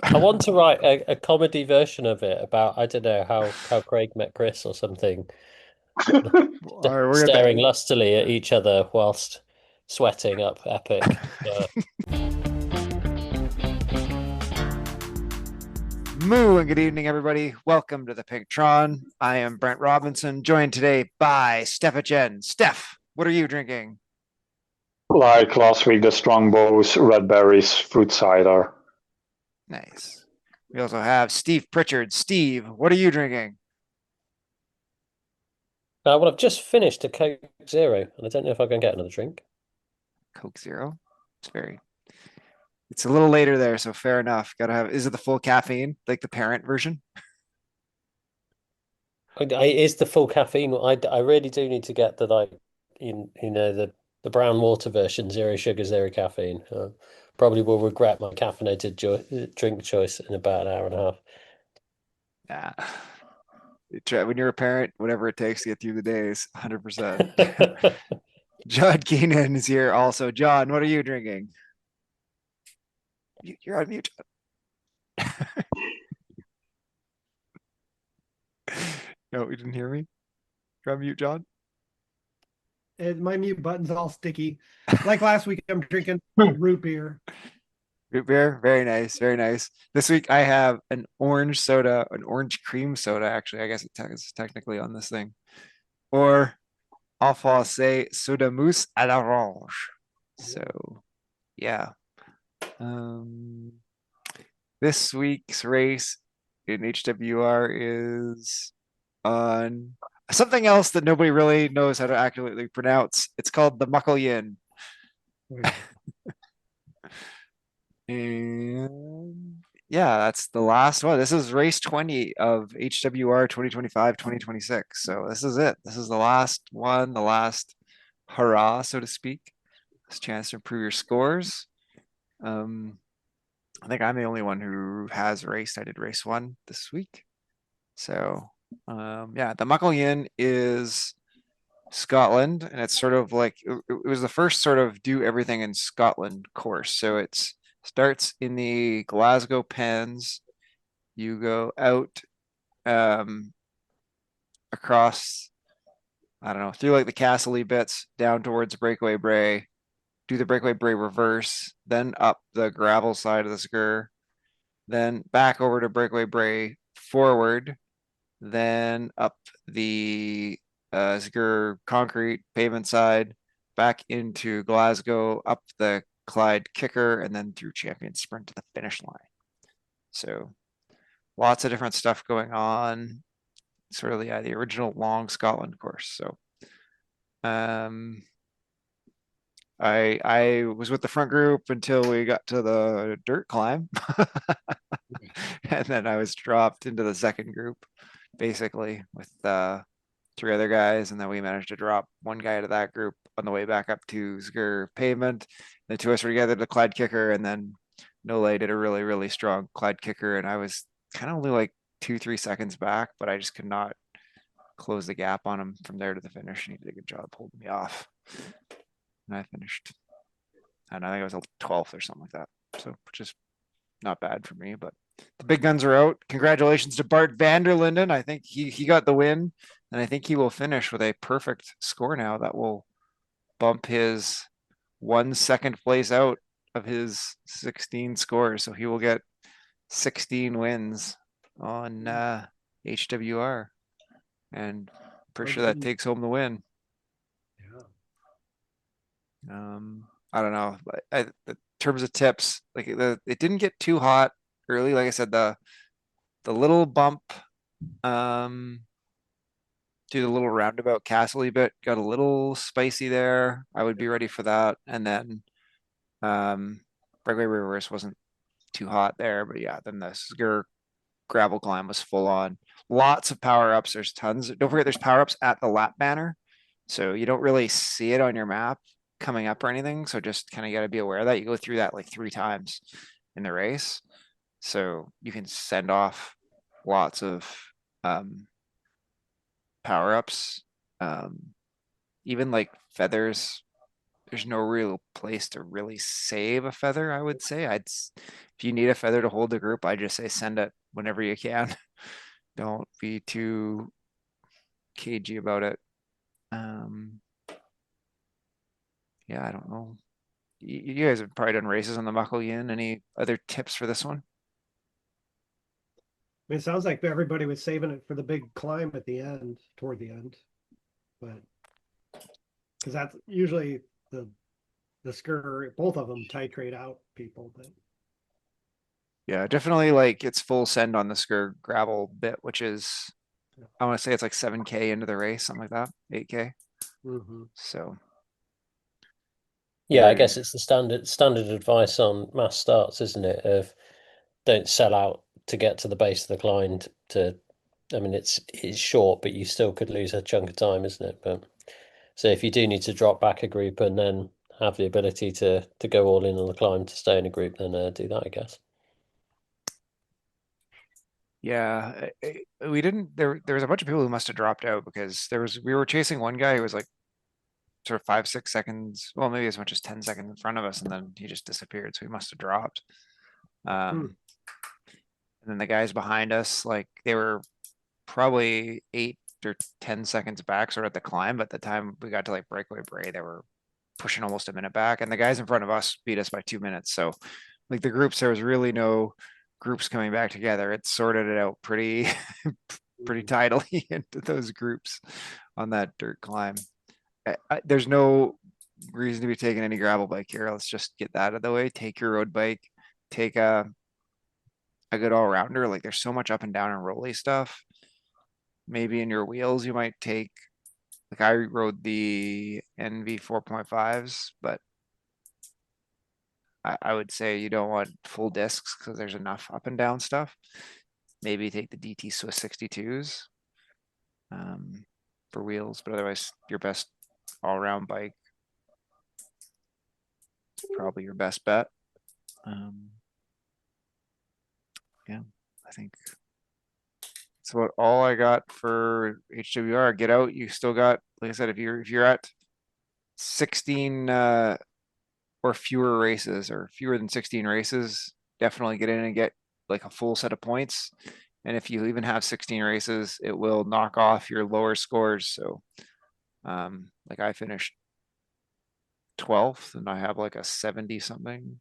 I want to write a comedy version of it about, I don't know, how Craig met Chris or something, All right, we're staring gonna lustily at each other whilst sweating up epic. moo and good evening, everybody. Welcome to the Pinktron. I am Brent Robinson, joined today by Steph Jen. Steph, what are you drinking? Like last week, the Strongbow's red berries fruit cider. Nice. We also have Steve Pritchard. Steve, what are you drinking? Well, I've just finished a Coke Zero, and I don't know if I can get another drink. Coke Zero. It's very. It's a little later there, so fair enough. Gotta have. Is it the full caffeine, like the parent version? It is the full caffeine. I really do need to get the the brown water version, zero sugar, zero caffeine. Probably will regret my caffeinated drink choice in about an hour and a half. Nah. When you're a parent, whatever it takes to get through the days, 100%. John Keenan is here also. John, what are you drinking? You're on mute. No, you didn't hear me. You're on mute, John. My mute button's all sticky. Like last week, I'm drinking root beer. Root beer, very nice, very nice. This week I have an orange soda, an orange cream soda. Actually, I guess it's technically on this thing, or en français, soda mousse à l'orange. So, yeah. Um, this week's race in HWR is on something else that nobody really knows how to accurately pronounce. It's called the Muckle Yin. And yeah, that's the last one. This is race 20 of HWR 2025-2026. So this is it. This is the last one, the last hurrah, so to speak. This chance to improve your scores. Um, I think I'm the only one who has raced. I did race one this week. So yeah, the Muckle Yin is Scotland, and it's sort of like it was the first sort of do everything in Scotland course. So it's starts in the Glasgow Pens. You go out across, I don't know, through like the Castle bits down towards Breakaway Bray, do the Breakaway Bray reverse, then up the gravel side of the Sgur, then back over to Breakaway Bray forward, then up the Sgur concrete pavement side, back into Glasgow, up the Clyde kicker, and then through Champion Sprint to the finish line. So lots of different stuff going on. Sort of the original long Scotland course. So I was with the front group until we got to the dirt climb. And then I was dropped into the second group, basically, with three other guys, and then we managed to drop one guy to that group on the way back up to Sgur pavement. The two of us were together to Clyde kicker, and then Nole did a really, really strong Clyde kicker, and I was kind of only like 2-3 seconds back, but I just could not close the gap on him from there to the finish, and he did a good job holding me off. And I finished, I don't know, I think I was 12th or something like that. So, which is not bad for me, but the big guns are out. Congratulations to Bart Vanderlinden. I think he got the win, and I think he will finish with a perfect score now that will bump his 1 second place out of his 16 scores. So he will get 16 wins on HWR, and pretty sure that takes home the win. I don't know. In terms of tips, like it didn't get too hot early. Like I said, the little bump do the little roundabout castle bit got a little spicy there. I would be ready for that. And then Breakaway Reverse wasn't too hot there, but yeah, then the Sgur gravel climb was full on. Lots of power ups. There's tons. Don't forget there's power ups at the lap banner. So you don't really see it on your map coming up or anything. So just kind of got to be aware of that. You go through that like 3 times in the race. So you can send off lots of power ups. Even like feathers. there's no real place to really save a feather, I would say. If you need a feather to hold the group, I just say send it whenever you can. Don't be too cagey about it. Yeah, I don't know. You guys have probably done races on the Muckle Yin. Any other tips for this one? I mean, it sounds like everybody was saving it for the big climb at the end, toward the end, but because that's usually the Skur, both of them titrate out people, but Yeah, definitely like it's full send on the Skur gravel bit, which is, I want to say it's like 7K into the race, something like that, 8K. So Yeah, I guess it's the standard advice on mass starts, isn't it? Of don't sell out to get to the base of the climb I mean it's short, but you still could lose a chunk of time, isn't it? But so if you do need to drop back a group and then have the ability to go all in on the climb to stay in a group, then do that, I guess. yeah, we didn't. There was a bunch of people who must have dropped out because we were chasing one guy who was like sort of 5-6 seconds, well, maybe as much as 10 seconds in front of us, and then he just disappeared. So he must have dropped. And then the guys behind us, like they were probably 8 or 10 seconds back, sort of at the climb. But the time we got to like breakaway Bray, they were pushing almost a minute back, and the guys in front of us beat us by 2 minutes. So like the groups, there was really no groups coming back together. It sorted it out pretty pretty tidily into those groups on that dirt climb. There's no reason to be taking any gravel bike here. Let's just get that out of the way. Take your road bike, take a good all-rounder. Like there's so much up and down and rolly stuff. Maybe in your wheels you might take, like I rode the NV 4.5s, but I would say you don't want full discs because there's enough up and down stuff. Maybe take the DT Swiss 62s for wheels, but otherwise your best all-around bike is probably your best bet. Yeah, I think that's about all I got for HWR. Get out. You still got, like I said, if you're at 16 or fewer races or fewer than 16 races, definitely get in and get like a full set of points. And if you even have 16 races, it will knock off your lower scores. So like I finished 12th and I have like a 70 something.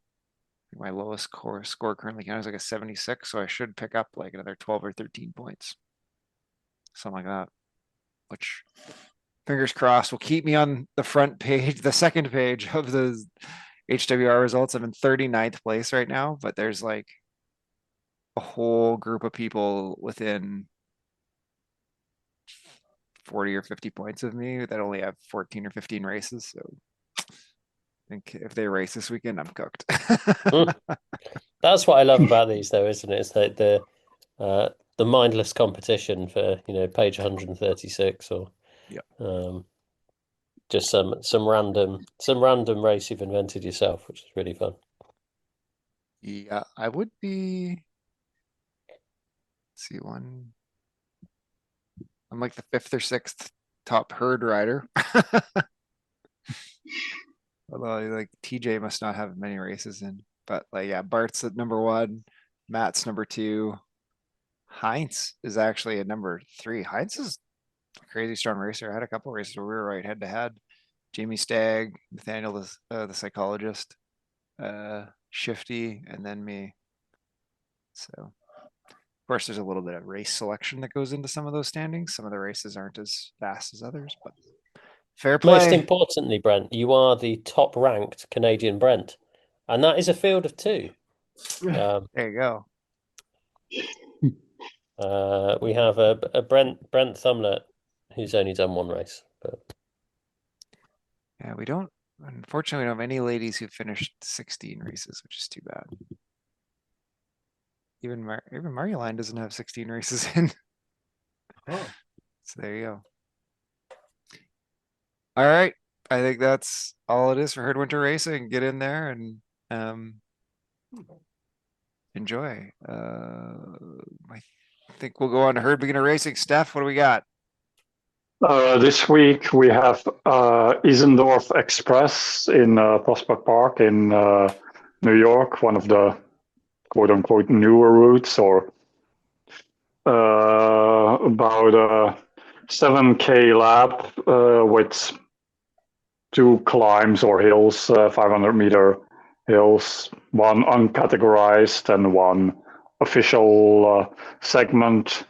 My lowest score currently counts like a 76, so I should pick up like another 12 or 13 points, something like that, which fingers crossed will keep me on the front page, the second page of the HWR results. I'm in 39th place right now, but there's like a whole group of people within 40 or 50 points of me that only have 14 or 15 races. So I think if they race this weekend, I'm cooked. That's what I love about these, though, isn't it? It's that the mindless competition for page 136 or just some random race you've invented yourself, which is really fun. Yeah, I would be. Let's see, I'm like the 5th or 6th top herd rider. Although like TJ must not have many races in, but like yeah, Bart's at number 1, Matt's number 2, Heinz is actually at number 3. Heinz is a crazy strong racer. I had a couple races where we were right head to head. Jamie Stagg, Nathaniel the psychologist, Shifty, and then me. So of course there's a little bit of race selection that goes into some of those standings. Some of the races aren't as fast as others, but fair Most play. importantly, Brent, you are the top ranked Canadian Brent, and that is a field of 2. There you go. We have a Brent Thumlet who's only done 1 race, but Yeah, unfortunately, we don't have any ladies who finished 16 races, which is too bad. Even Marjoline doesn't have 16 races in. oh, So there you go. All right. I think that's all it is for Herd Winter Racing. Get in there and enjoy. I think we'll go on to Herd Beginner Racing. Steph, what do we got? This week we have Isendorf Express in Prospect Park in New York, one of the quote-unquote newer routes, or about a 7K lap with 2 climbs or hills, 500-meter hills, one uncategorized and one official segment.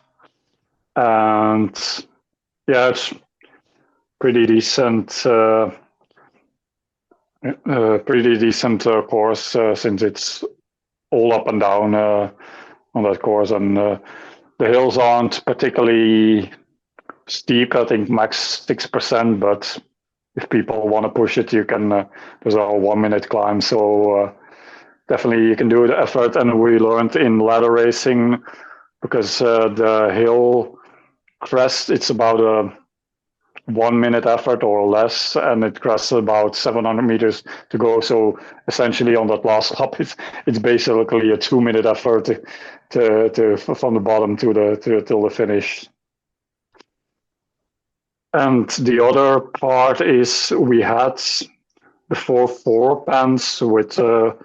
And yeah, it's pretty decent, course since it's all up and down on that course, and the hills aren't particularly steep. I think max 6%, but if people want to push it, you can. There's a 1-minute climb, so definitely you can do the effort. And we learned in ladder racing, because the hill crest, it's about a 1-minute effort or less, and it crests about 700 meters to go. So essentially, on that last lap, it's basically a 2-minute effort to from the bottom to till the finish. And the other part is we had before 4 bands with 4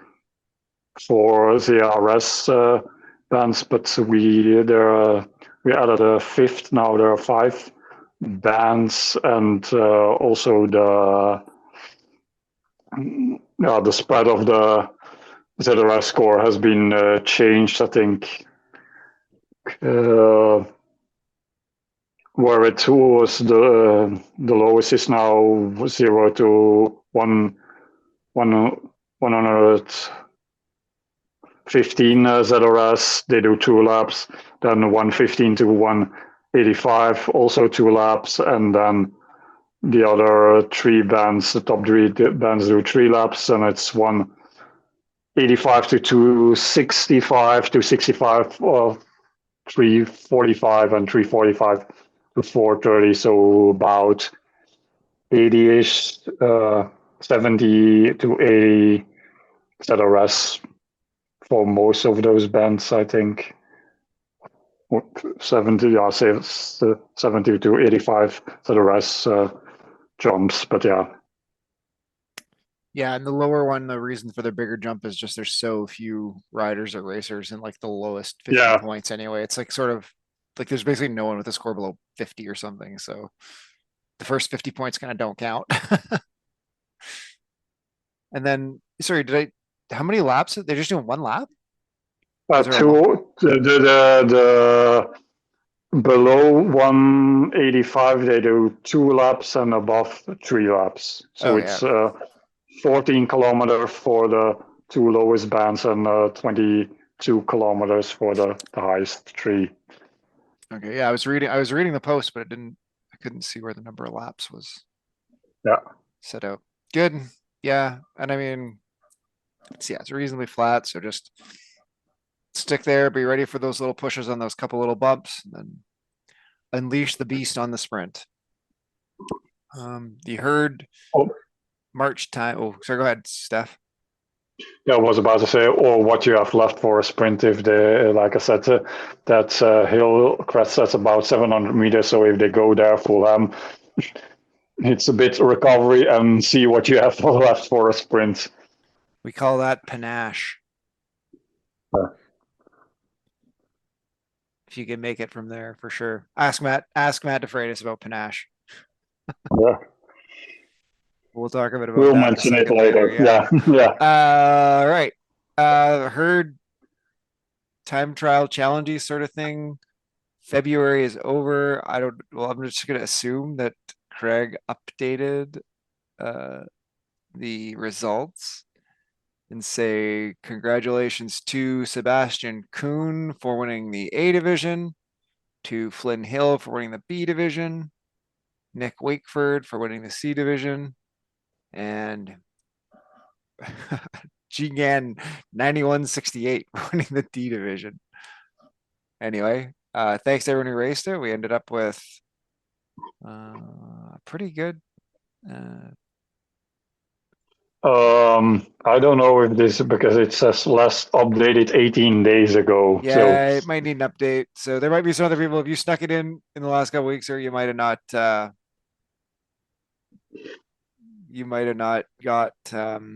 ZRS bands, but we added a 5th. Now there are 5 bands, and also the spread of the ZRS score has been changed. I think where it was the lowest is now 0 to 115 ZRS. They do 2 laps. Then 115 to 185, also 2 laps, and then the other 3 bands, the top 3 bands, do 3 laps, and it's 185 to 265 to 65, or 345 and 345 to 430. So about 80-ish, 70 to 80 ZRS for most of those bands, I think. 70, yeah, say 70 to 85 ZRS jumps, but yeah. Yeah, and the lower one, the reason for the bigger jump is just there's so few riders or racers in like the lowest 50 Yeah. points anyway. It's like sort of like there's basically no one with a score below 50 or something. So the first 50 points kind of don't count. And then, sorry, how many laps? They're just doing 1 lap? Is there a long- The below 185, they do 2 laps, and above 3 laps. So Oh, it's yeah. 14 kilometers for the 2 lowest bands, and 22 kilometers for the highest 3. Okay, yeah, I was reading the post, but I couldn't see where the number of laps was Yeah. set out. Good. Yeah, and I mean, it's reasonably flat, so just stick there, be ready for those little pushes on those couple little bumps, and then unleash the beast on the sprint. The herd Oh. march time. Oh, sorry, go ahead, Steph. Yeah, I was about to say, or what you have left for a sprint. If they, like I said, that hill crest, that's about 700 meters. So if they go there full it's a bit recovery and see what you have left for a sprint. We call that panache. Yeah. If you can make it from there, for sure. Ask Matt DeFreitas about panache. Yeah. We'll talk a bit about We'll that mention it later. Yeah. Yeah. Right. Herd time trial challenges sort of thing. February is over. I'm just gonna assume that Craig updated the results and say congratulations to Sebastian Kuhn for winning the A division, to Flynn Hill for winning the B division, Nick Wakeford for winning the C division, and Jigan 9168 winning the D division. Anyway, thanks to everyone who raced it. We ended up with pretty good. I don't know if this, because it says last updated 18 days ago. Yeah, So it might need an update. So there might be some other people, if you snuck it in the last couple weeks, or you might have not you might have not got your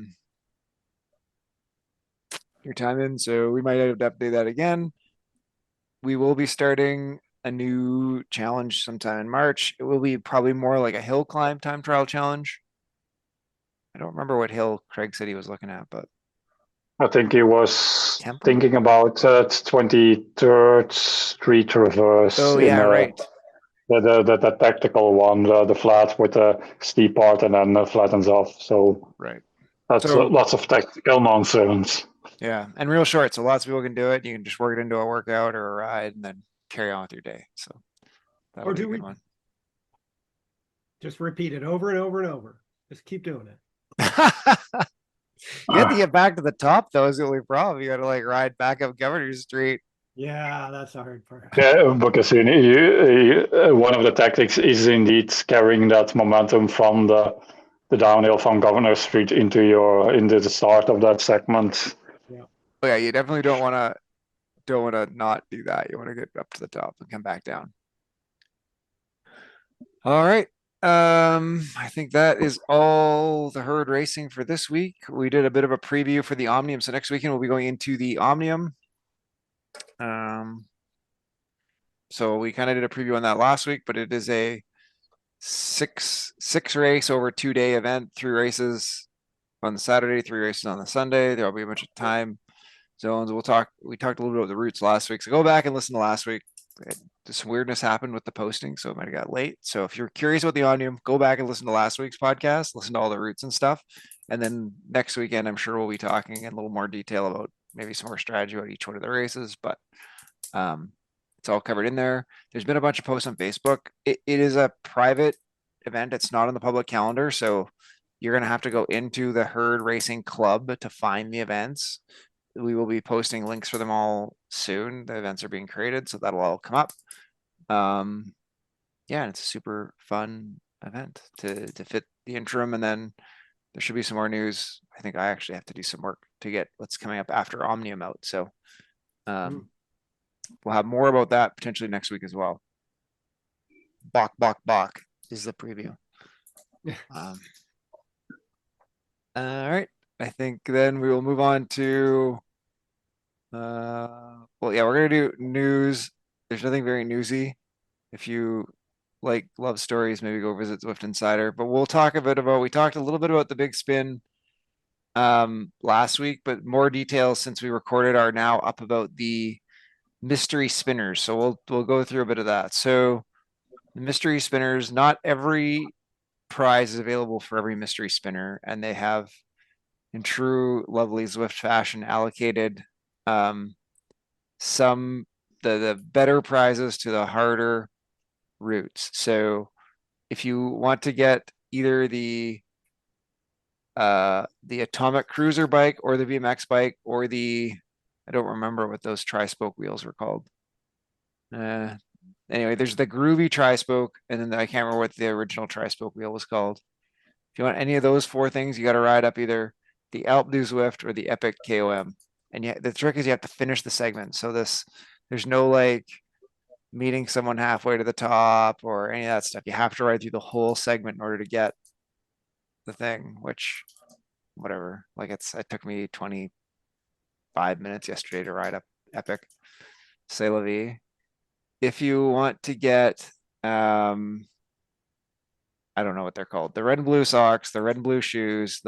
time in, so we might have to update that again. We will be starting a new challenge sometime in March. It will be probably more like a hill climb time trial challenge. I don't remember what hill Craig said he was looking at, but I think he was Temple? thinking about 23rd Street Reverse Oh in yeah, right. the tactical one, the flat with the steep part and then flattens off. So Right. that's So lots of tactical nonsense. yeah, and real short, so lots of people can do it. You can just work it into a workout or a ride and then carry on with your day. So that'll Or be a do good we one. just repeat it over and over and over? Just keep doing it. You have to get back to the top though, is the only problem. You gotta like ride back up Governor Street. Yeah, that's the hard part. Yeah, because one of the tactics is indeed carrying that momentum from the downhill from Governor Street into the start of that segment. Oh yeah, you definitely don't wanna not do that. You wanna get up to the top and come back down. All right. I think that is all the herd racing for this week. We did a bit of a preview for the Omnium. So next weekend we'll be going into the Omnium. So we kind of did a preview on that last week, but it is a six race over 2-day event, 3 races on the Saturday, 3 races on the Sunday. There'll be a bunch of time zones. We talked a little bit about the routes last week. So go back and listen to last week. This weirdness happened with the posting, so it might have got late. So if you're curious about the Omnium, go back and listen to last week's podcast, listen to all the routes and stuff. And then next weekend, I'm sure we'll be talking in a little more detail about maybe some more strategy about each one of the races, but it's all covered in there. There's been a bunch of posts on Facebook. It is a private event. It's not on the public calendar. So you're going to have to go into the Herd Racing Club to find the events. We will be posting links for them all soon. The events are being created, so that'll all come up. Yeah, and it's a super fun event to fit the interim, and then there should be some more news. I think I actually have to do some work to get what's coming up after Omnium out. So we'll have more about that potentially next week as well. Bok is the preview. All right. I think then we will move on to well, yeah, we're gonna do news. There's nothing very newsy. If you like love stories, maybe go visit Zwift Insider. But we'll talk we talked a little bit about the big spin last week, but more details since we recorded are now up about the mystery spinners. So we'll go through a bit of that. So the mystery spinners, not every prize is available for every mystery spinner, and they have, in true lovely Zwift fashion, allocated some the better prizes to the harder routes. So if you want to get either the Atomic Cruiser bike or the BMX bike or I don't remember what those tri-spoke wheels were called. Anyway, there's the Groovy tri-spoke, and then I can't remember what the original tri-spoke wheel was called. If you want any of those 4 things, you got to ride up either the Alp du Zwift or the Epic KOM. And the trick is you have to finish the segment. So there's no like meeting someone halfway to the top or any of that stuff. You have to ride through the whole segment in order to get the thing, which whatever. Like it took me 25 minutes yesterday to ride up Epic. C'est la vie. If you want to get I don't know what they're called. The red and blue socks, the red and blue shoes,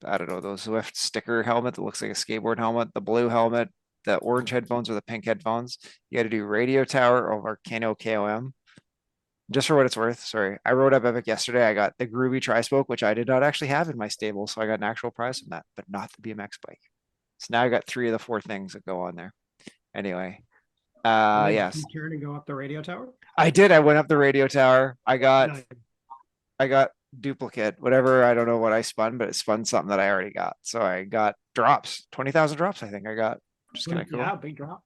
I don't know, those Zwift sticker helmet that looks like a skateboard helmet, the blue helmet, the orange headphones or the pink headphones. You got to do Radio Tower over Kano KOM. Just for what it's worth, sorry. I rode up Epic yesterday. I got the Groovy Tri-Spoke, which I did not actually have in my stable. So I got an actual prize from that, but not the BMX bike. So now I got 3 of the 4 things that go on there. Anyway, yes. You turn and go up the radio tower? I did. I went up the radio tower. I got Nice. duplicate, whatever. I don't know what I spun, but it spun something that I already got. So I got drops, 20,000 drops. I think I got. Just kind of cool. Yeah, big drop.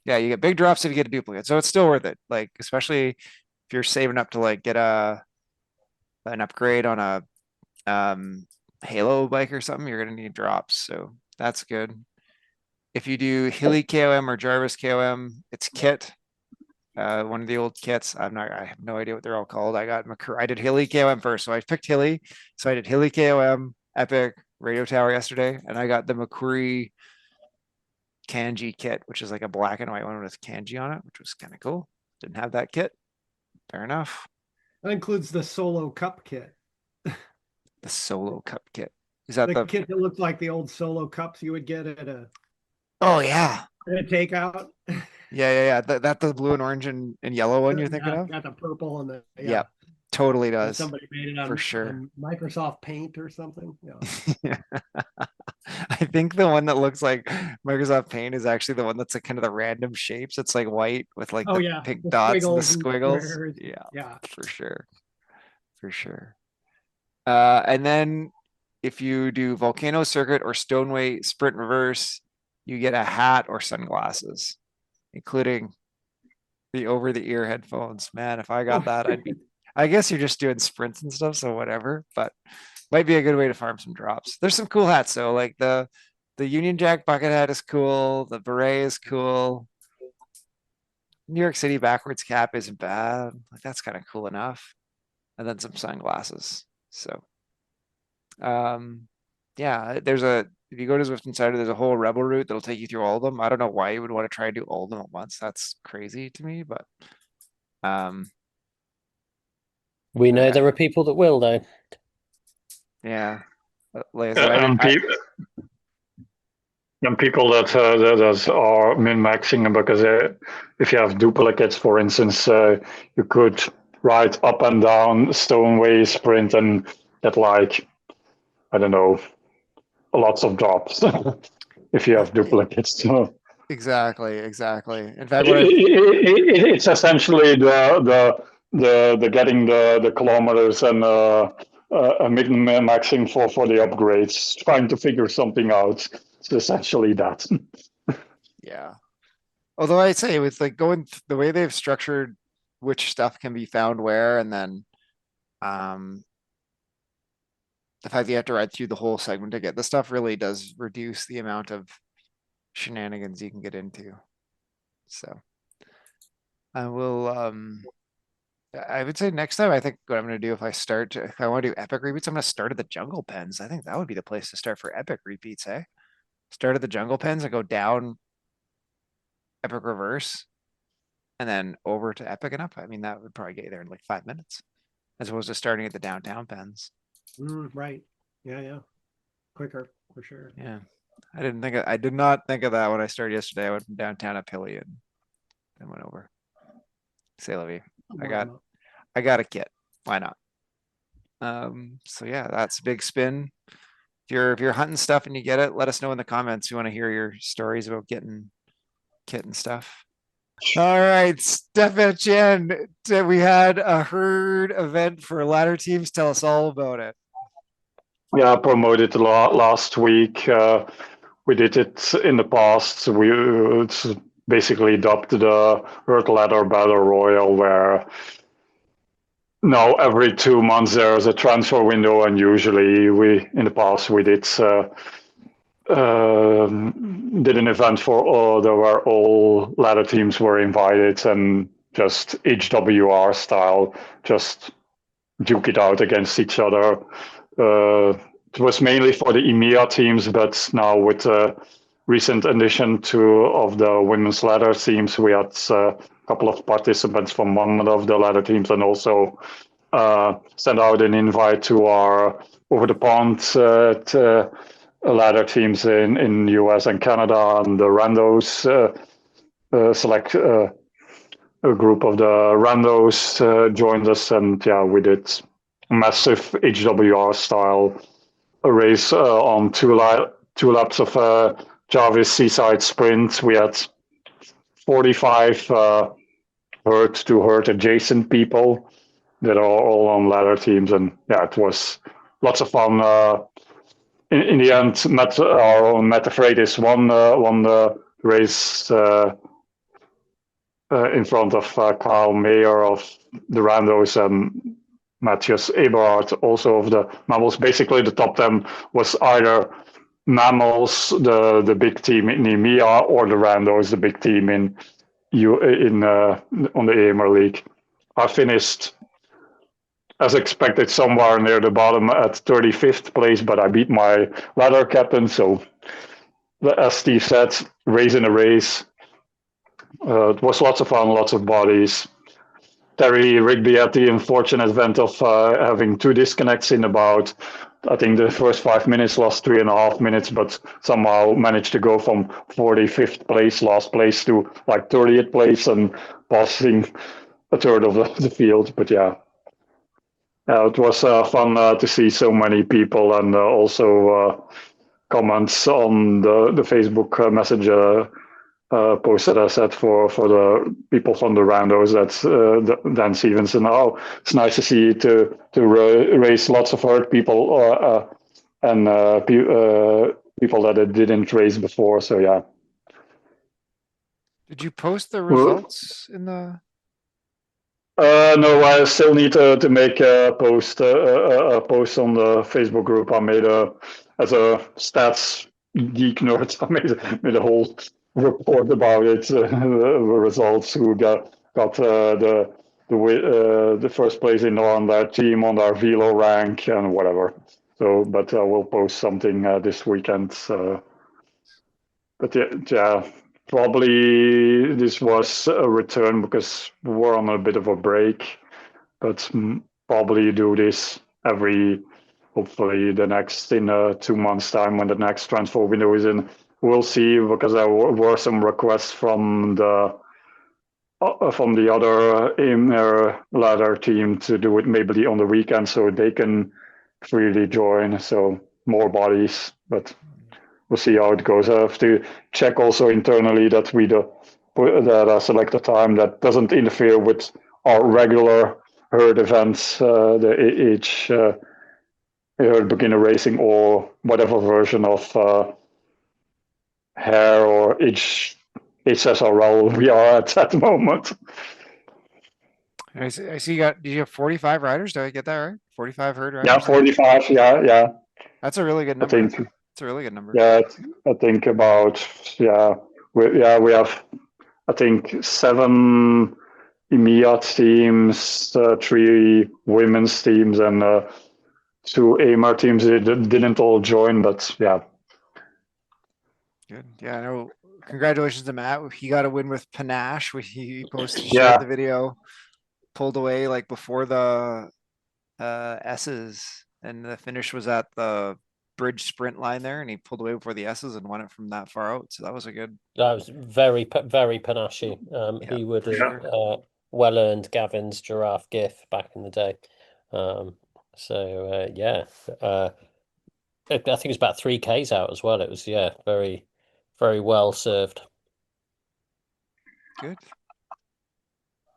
Yeah, you get big drops if you get a duplicate. So it's still worth it. Like, especially if you're saving up to like get an upgrade on a Halo bike or something, you're gonna need drops. So that's good. If you do Hilly KOM or Jarvis KOM, it's kit. one of the old kits. I have no idea what they're all called. I did Hilly KOM first. So I picked Hilly. So I did Hilly KOM, Epic, Radio Tower yesterday, and I got the McCreary kanji kit, which is like a black and white one with kanji on it, which was kind of cool. Didn't have that kit. Fair enough. That includes the solo cup kit. The solo cup kit. Is that the kit that looks like the old solo cups you would get at a yeah. at a takeout? Yeah. That the blue and orange and yellow one you're thinking of? Got the purple and the yeah. Totally does. Somebody made it on, for sure. On Microsoft Paint or something. Yeah. I think the one that looks like Microsoft Paint is actually the one that's like kind of the random shapes. It's like white with like the pink dots and the squiggles. Yeah, for sure. For sure. And then if you do Volcano Circuit or Stoneway Sprint Reverse, you get a hat or sunglasses, including the over-the-ear headphones. Man, if I got that, I guess you're just doing sprints and stuff, so whatever, but might be a good way to farm some drops. There's some cool hats though, like the Union Jack bucket hat is cool, the beret is cool. New York City backwards cap isn't bad. Like that's kind of cool enough. And then some sunglasses. So yeah, if you go to Zwift Insider, there's a whole Rebel route that'll take you through all of them. I don't know why you would want to try and do all of them at once. That's crazy to me, but we know there are people that will, though. Yeah. Like and people that are min-maxing them because if you have duplicates, for instance, you could ride up and down Stoneway Sprint and get like, I don't know, lots of drops if you have duplicates. So. Exactly. In fact, it's essentially the getting the kilometers and min-maxing for the upgrades, trying to figure something out. It's essentially that. Yeah. Although I'd say with like the way they've structured which stuff can be found where, and then the fact that you have to ride through the whole segment to get the stuff really does reduce the amount of shenanigans you can get into. So I would say next time, I think what I'm going to do if I want to do epic repeats, I'm going to start at the jungle pens. I think that would be the place to start for epic repeats, eh? Start at the jungle pens and go down epic reverse and then over to epic and up. I mean, that would probably get you there in like 5 minutes as opposed to starting at the downtown pens. Right. Yeah. Quicker for sure. Yeah. I did not think of that when I started yesterday. I went from downtown up Hilly and then went over. Say la vie. I got a kit. Why not? So yeah, that's a big spin. If you're hunting stuff and you get it, let us know in the comments. We want to hear your stories about getting kit and stuff. All right, Steph Chen, we had a herd event for ladder teams. Tell us all about it. Yeah, I promoted last week. We did it in the past. It's basically dubbed the Herd Ladder Battle Royal, where now every 2 months there's a transfer window, and usually in the past we did an event where all ladder teams were invited and just HWR style, just duke it out against each other. It was mainly for the EMEA teams, but now with the recent addition of the women's ladder teams, we had a couple of participants from one of the ladder teams, and also sent out an invite to our over the pond ladder teams in US and Canada, and the randos select a group of the randos joined us, and yeah, we did a massive HWR style race on two laps of Jarvis Seaside Sprint. We had 45 herd to herd adjacent people that are all on ladder teams, and yeah, it was lots of fun. In the end, our own Metaphraitis won the race in front of Carl Mayer of the Randos and Matthias Eberhardt also of the Mammals. Basically, the top 10 was either Mammals, the big team in EMEA, or the Randos, the big team in you in on the Amer League. I finished as expected somewhere near the bottom at 35th place, but I beat my ladder captain. So as Steve said, race in a race. It was lots of fun, lots of bodies. Terry Rigby had the unfortunate event of having two disconnects in about, I think the first 5 minutes, lost 3.5 minutes, but somehow managed to go from 45th place, last place, to like 30th place and passing a third of the field. But yeah, it was fun to see so many people, and also comments on the Facebook Messenger post that I said for the people from the randos. That's Dan Stevenson. Oh, it's nice to see to raise lots of hurt people and people that it didn't raise before. So yeah. Did you post the Well, results in the? no, I still need to make a post on the Facebook group. I made as a stats geek nerd. I made a whole report about it. The results, who got the first place on their team, on their velo rank, and whatever. So, but I will post something this weekend. But yeah, probably this was a return because we're on a bit of a break, but probably do this hopefully the next in 2 months' time when the next transfer window is in. We'll see, because there were some requests from the other inner ladder team to do it maybe on the weekend so they can freely join. So more bodies, but we'll see how it goes. I have to check also internally that that I select a time that doesn't interfere with our regular herd events, the herd beginner racing, or whatever version of hair or HSRL we are at that moment. I see you got. Did you have 45 riders? Did I get that right? 45 herd riders. Yeah, 45. Yeah. That's a really good I number. think. It's a really good number. Yeah, I think about we have I think 7 EMEA teams, 3 women's teams, and 2 AMR teams. They didn't all join, but yeah. Good. Yeah, I know. Congratulations to Matt. He got a win with panache. He posted, Yeah. shared the video, pulled away like before the S's, and the finish was at the bridge sprint line there, and he pulled away before the S's and won it from that far out. So that was a good. That was very panache. Yeah, He would for have sure. well earned Gavin's giraffe gif back in the day. So yeah, I think it's about 3Ks out as well. It was very well served. Good.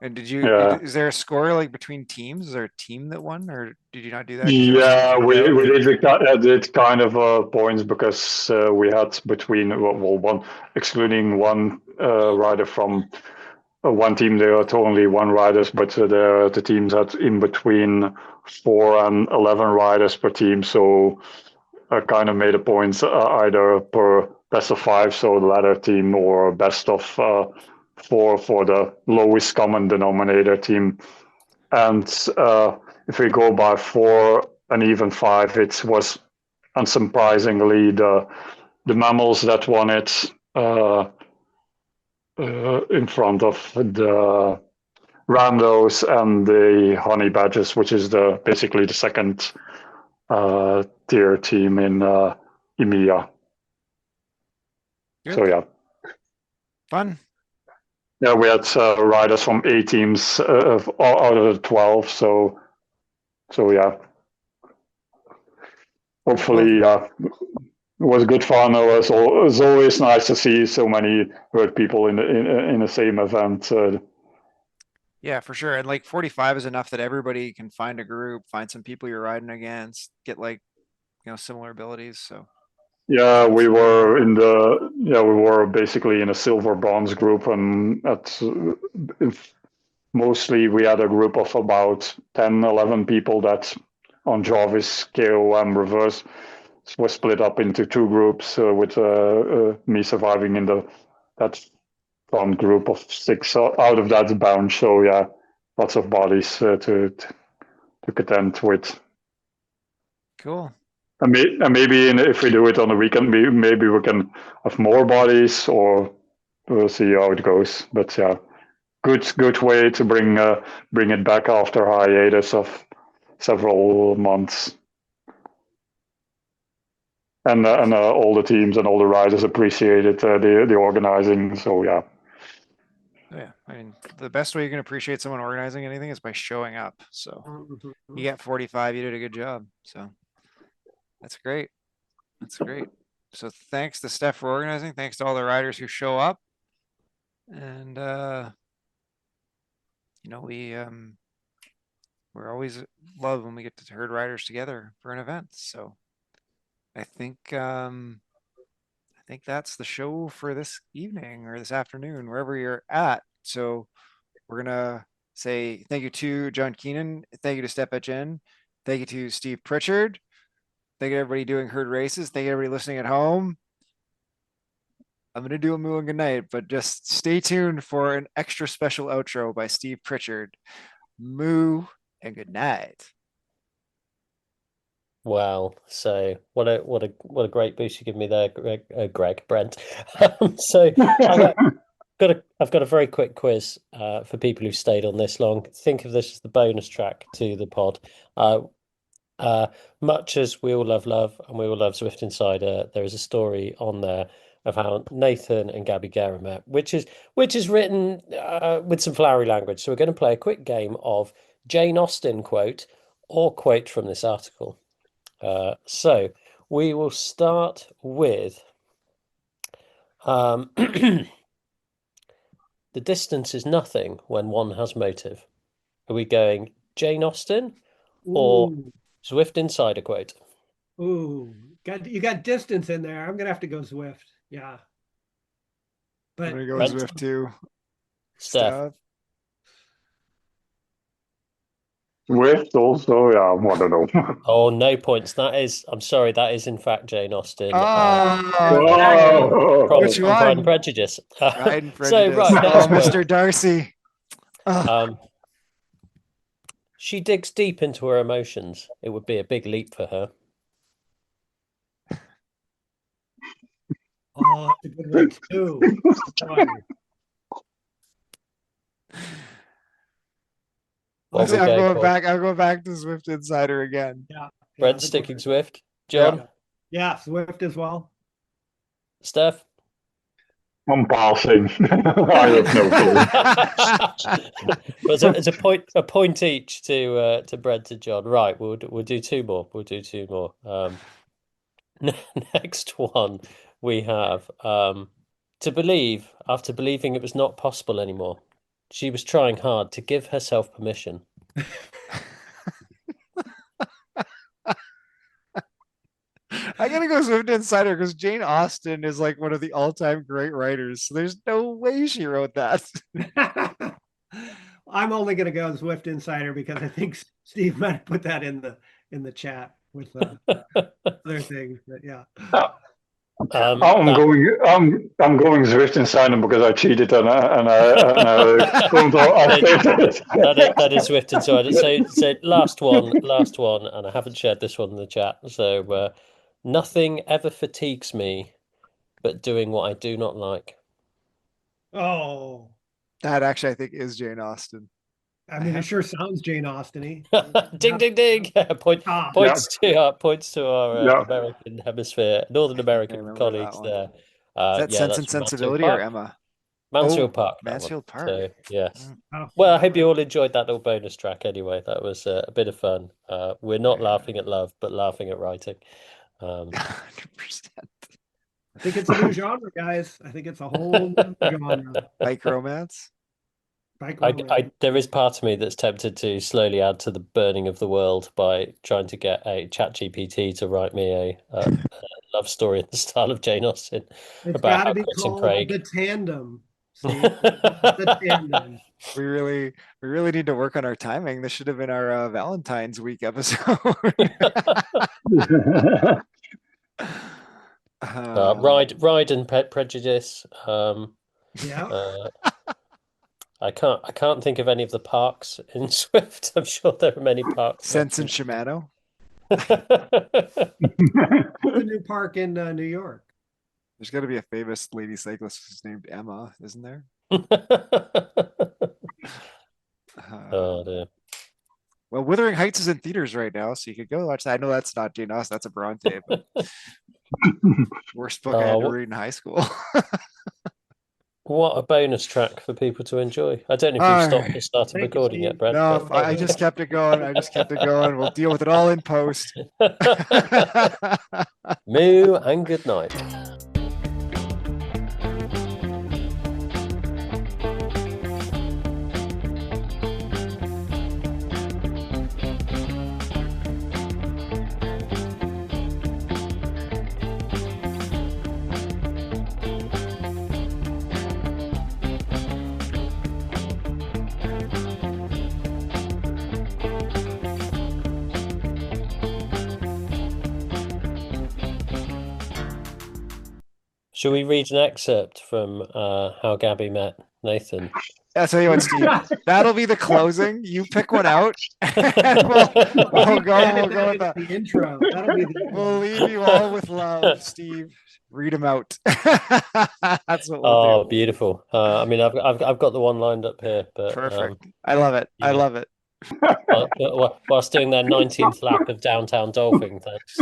And did you? Yeah. Is there a score like between teams? Is there a team that won, or did you not do that? 'Cause there was Yeah, some we shootout? did kind of points because we had between one, excluding one rider from one team. There are only one riders, but the teams had in between 4 and 11 riders per team. So I kind of made a points either per best of 5, so the ladder team, or best of 4 for the lowest common denominator team. And if we go by 4 and even 5, it was unsurprisingly the mammals that won it in front of the randos and the honey badgers, which is basically the second tier team in EMEA. Good. So yeah. Fun. Yeah, we had riders from 8 teams out of the 12. So yeah. Hopefully, it was good fun. It was always nice to see so many hurt people in the same event. Yeah, for sure. And like 45 is enough that everybody can find a group, find some people you're riding against, get like, similar abilities. So yeah, we were basically in a silver bronze group, and mostly we had a group of about 10, 11 people that on Jarvis, KO, and reverse was split up into 2 groups, with me surviving in that fun group of 6 out of that bunch. So yeah, lots of bodies to contend with. Cool. And maybe if we do it on the weekend, maybe we can have more bodies, or we'll see how it goes. But yeah, good way to bring it back after a hiatus of several months. And all the teams and all the riders appreciated the organizing. So yeah. Yeah, I mean, the best way you can appreciate someone organizing anything is by showing up. So you got 45, you did a good job. So that's great. That's great. So thanks to Steph for organizing. Thanks to all the riders who show up. And you know, we're always love when we get to herd riders together for an event. So I think that's the show for this evening or this afternoon, wherever you're at. So we're gonna say thank you to John Keenan, thank you to Steph Jen, thank you to Steve Pritchard, thank you to everybody doing herd races, thank you to everybody listening at home. I'm gonna do a moo and good night, but just stay tuned for an extra special outro by Steve Pritchard. Moo and good night. Wow. So what a great boost you give me there, Greg, Brent. So I've got a very quick quiz for people who've stayed on this long. Think of this as the bonus track to the pod. Much as we all love love and we all love Zwift Insider, there is a story on there of how Nathan and Gabby Guerra met, which is written with some flowery language. So we're going to play a quick game of Jane Austen quote or quote from this article. So we will start with the distance is nothing when one has motive. Are we going Jane Austen or Zwift Insider quote? Ooh, you got distance in there. I'm gonna have to go Zwift. Yeah. But I'm gonna go Brent? Zwift too. Steph. Swift also, yeah, I don't know. Oh, no points. I'm sorry, that is in fact Jane Austen. Oh, Which from Pride and one? Prejudice. Pride and So Prejudice. right, Oh, next Mr. quote. Darcy. She digs deep into her emotions. It would be a big leap for her. oh, that's a good one too. What I'll we go go for? back. I'll go back to Zwift Insider again. Yeah. Brent sticking Zwift. John? Yeah, Zwift as well. Steph? I'm passing. I have no clue. Well, it's a point each to Brent and John. Right, we'll do two more. We'll do two more. Next one we have to believe after believing it was not possible anymore. She was trying hard to give herself permission. I gotta go Zwift Insider because Jane Austen is like one of the all-time great writers. So there's no way she wrote that. I'm only gonna go Zwift Insider because I think Steve might have put that in the chat with other things. But yeah. I'm going Zwift Insider because I cheated and I that is Zwift Insider. So last one, and I haven't shared this one in the chat. So nothing ever fatigues me but doing what I do not like. Oh, That actually I think is Jane Austen. I mean, it sure sounds Jane Austen-y. Ding ding ding! Points to our American hemisphere, Northern American colleagues there. Is that Sense and Sensibility or Emma? Mansfield Park. Mansfield Park. So, yes. Oh, Well, I hope you all enjoyed that little bonus track anyway. That was a bit of fun. We're not laughing at love, but laughing at writing. 100%. I think it's a new genre, guys. I think it's a whole new genre. Bike romance. There is part of me that's tempted to slowly add to the burning of the world by trying to get a ChatGPT to write me a love story in the style of Jane Austen. It's about got to how be Chris and called Craig. The Tandem. See, The Tandem. We really need to work on our timing. This should have been our Valentine's week episode. Ride and Prejudice. Yeah. I can't think of any of the parks in Swift. I'm sure there are many parks. Sense and Shimano. The new park in New York. There's got to be a famous lady cyclist who's named Emma, isn't there? Oh dear. Well, Wuthering Heights is in theaters right now, so you could go watch that. I know that's not Jane Austen, that's a Bronte, but worst book I had to read in high school. What a bonus track for people to enjoy. I don't know if All you've stopped right. or started Thank you, recording Steve. yet, Brent. No, but- I just kept it going. I just kept it going. We'll deal with it all in post. Moo and good night. Shall we read an excerpt from How Gabby Met Nathan? I'll tell you what, Steve. That'll be the closing. You pick one out, and we'll go with that. The intro. That'll be the We'll leave you all with love, Steve. Read them out. That's what we'll do. Beautiful. I mean, I've got the one lined up here, but Perfect. I love it. I yeah. love it. Whilst doing their 19th lap of downtown Dolphin, thanks.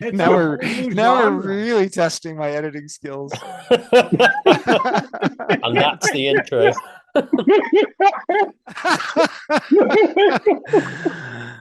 It's Now a we're whole new now we're genre. really testing my editing skills. And that's the intro.